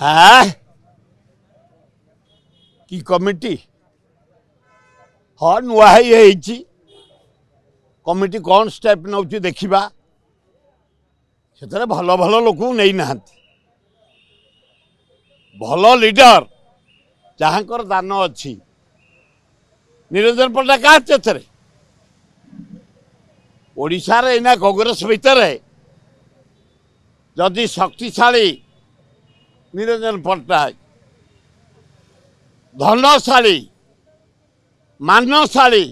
हाँ कि कमिटी हाँ नुआ कमिटी कौन स्टेप नौ देखा से भल भल लोक नहीं ना भल लीडर जहाँकर दान अच्छी निरंजन पट्टा क्या चेतरे ओडिशार एना कांग्रेस भितर जदि शक्तिशाली निरंजन पट्टनायक धनशाली मानशाली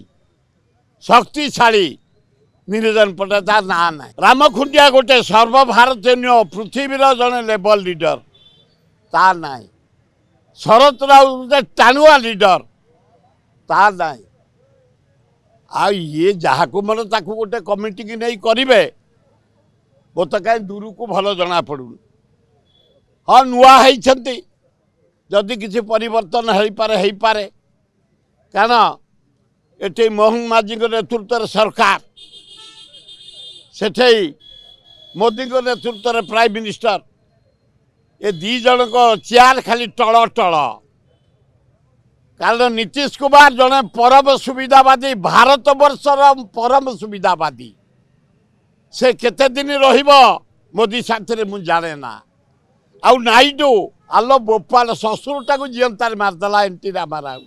शक्तिशाली निरंजन पट्टनायक ना ना रामखुंडिया गोटे सर्वभारतीय पृथ्वीर जड़े लेवल लीडर ता ना शरत राउत गोटे टाणुआ लीडर ता ना आ ये जहाँ को मन ताकू गोटे कमिटी की नहीं करेंगे वो तो कहीं दूर को भल जना पड़ू हाँ नुआ होती जदि किसी परिवर्तन हो पारे कारण ये मोहन माझी नेतृत्व सरकार से मोदी नेतृत्व प्राइम मिनिस्टर ये दी जन को चेयर खाली टल टल कारण नीतीश कुमार जड़े परम सुविधावादी भारत वर्षर परम सुविधावादी से केते दिन रहिबो मोदी साथी मुझे जाने ना आउ नाइडू आलो बोपाल ससुरटा को जीवंतार मारदेला एनटी रामाराव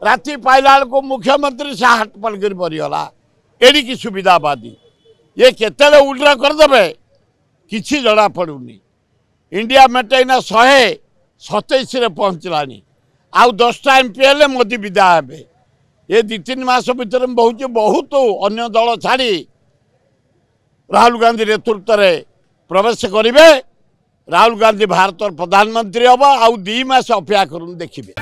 राति पाइला को मुख्यमंत्री से हाटपल कर मरीगला एड़िकी सुविधावादी ये केते उल्टा करदे किसी जना पड़ूनी इंडिया मेटेना 127 पहुँचलानी आउ 10टा एमपी हेले मोदी विदा हे ये 2-3 मास भर बहुत अन्य दल छाड़ी राहुल गांधी नेतृत्व में प्रवेश करेंगे राहुल गांधी भारत प्रधानमंत्री हम आउ 2 मास अपेक्षा कर देखिए।